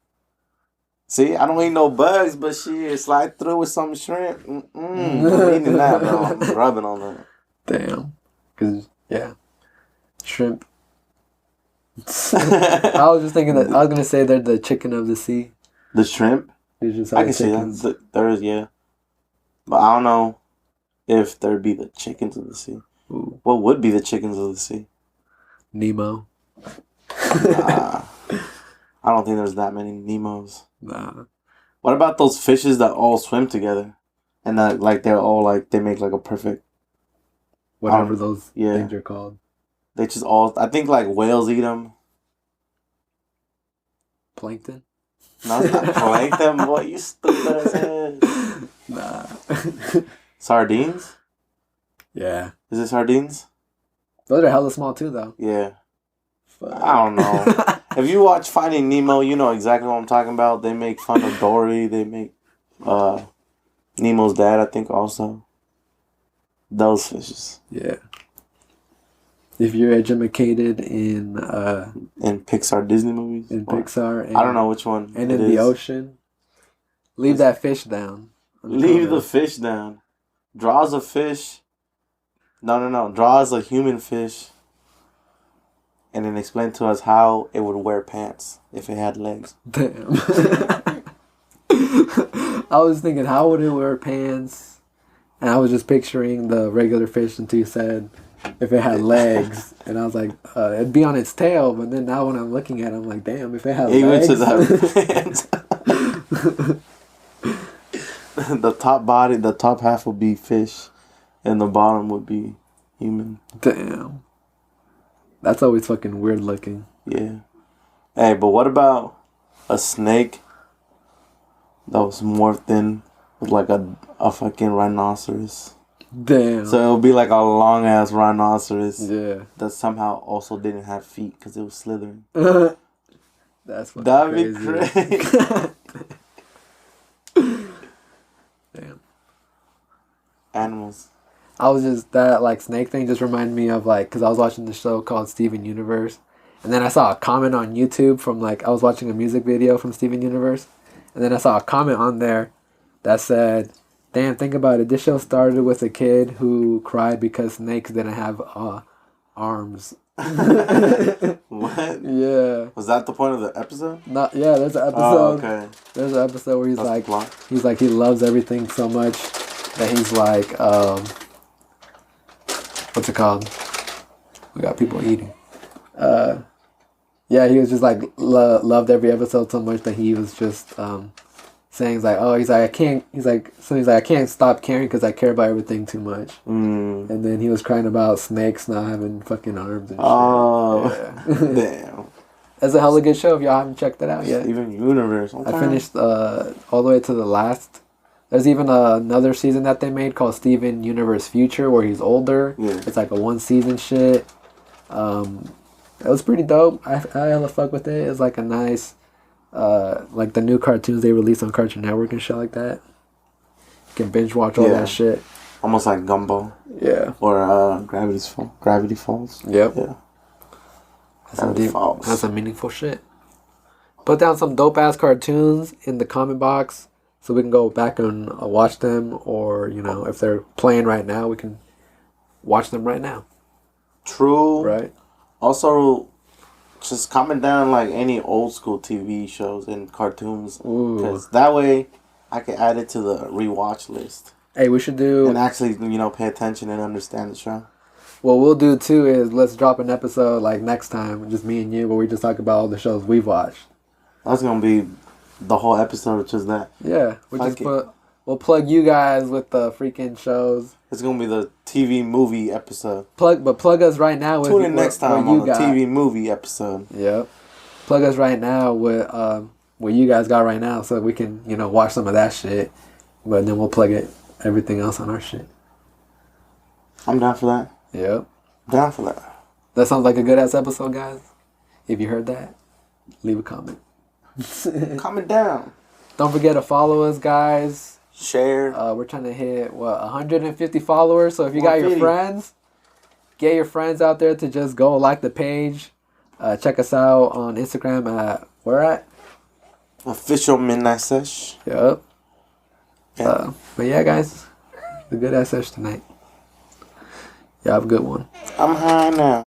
See, I don't eat no bugs, but shit, slide through with some shrimp. I'm eating that, bro. I'm rubbing on that. Damn. Because, yeah. Shrimp. I was just thinking that I was going to say they're the chicken of the sea. The shrimp? They're just I can see that. There is, yeah. But I don't know if there'd be the chickens of the sea. Ooh. What would be the chickens of the sea? Nemo. Nah. I don't think there's that many Nemos. Nah. What about those fishes that all swim together? And that, like, they're all, like, they make, like, a perfect... Whatever those things are called. They just all... I think, like, whales eat them. Plankton? No, it's not plankton, boy. You stupid as hell. Nah. Sardines? Yeah. Is it sardines? Those are hella small, too, though. Yeah. Fuck. I don't know. If you watch Finding Nemo, you know exactly what I'm talking about. They make fun of Dory. They make Nemo's dad, I think, also. Those fishes. Yeah. If you're educated in Pixar Disney movies? In Pixar. And, I don't know which one. And in the ocean. Leave that fish down. Leave the fish down. Draws a fish. No. Draws a human fish. And then explain to us how it would wear pants if it had legs. Damn. I was thinking, how would it wear pants? And I was just picturing the regular fish until you said if it had legs. And I was like, it'd be on its tail. But then now when I'm looking at it, I'm like, damn, if it had legs. Pants. The top half would be fish. And the bottom would be human. Damn. That's always fucking weird looking. Yeah. Hey, but what about a snake that was morphed in with like a fucking rhinoceros? Damn. So it would be like a long ass rhinoceros. Yeah. That somehow also didn't have feet because it was slithering. That's fucking That'd crazy. be crazy. Damn. Animals. I was just, that like snake thing just reminded me of like, because I was watching the show called Steven Universe. And then I saw a comment on YouTube from like, I was watching a music video from Steven Universe. And then I saw a comment on there that said, damn, think about it. This show started with a kid who cried because snakes didn't have arms. What? Yeah. Was that the point of the episode? Not, yeah, there's an episode. Oh, okay. There's an episode where he's like, he loves everything so much that he's like, what's it called? We got people eating. Yeah, he was just like loved every episode so much that he was just saying like, oh, I can't stop caring because I care about everything too much. And then he was crying about snakes not having fucking arms and shit. Oh, yeah. Damn. That's a hella good show if y'all haven't checked it out yet. Steven Universe. Okay. I finished all the way to the last. There's even another season that they made called Steven Universe Future where he's older. Yeah. It's like a 1 season shit. It was pretty dope. I hella fuck with it. It's like a nice, like the new cartoons they release on Cartoon Network and shit like that. You can binge watch all that shit. Almost like Gumball. Yeah. Or Gravity Falls. Yep. Yeah. That's some meaningful shit. Put down some dope ass cartoons in the comment box so we can go back and watch them, or you know, if they're playing right now, we can watch them right now. True. Right. Also, just comment down like any old school TV shows and cartoons, because that way I can add it to the rewatch list. Hey, we should do and actually, pay attention and understand the show. What we'll do too is let's drop an episode like next time, just me and you, where we just talk about all the shows we've watched. That's gonna be the whole episode, just that. Yeah, we'll plug you guys with the freaking shows. It's gonna be the TV movie episode. Plug us right now with. Tune in next time on the TV movie episode. Yep. Plug us right now with what you guys got right now, so we can watch some of that shit, but then we'll plug everything else on our shit. I'm down for that. Yep. Down for that. That sounds like a good ass episode, guys. If you heard that, leave a comment. Comment down. Don't forget to follow us, guys. Share. We're trying to hit 150 followers. So if you got your friends, get your friends out there to just go like the page. Check us out on Instagram at where at? Official Midnight Sesh. Yep. Yeah. But yeah, guys, a good Sesh tonight. Y'all have a good one. I'm high now.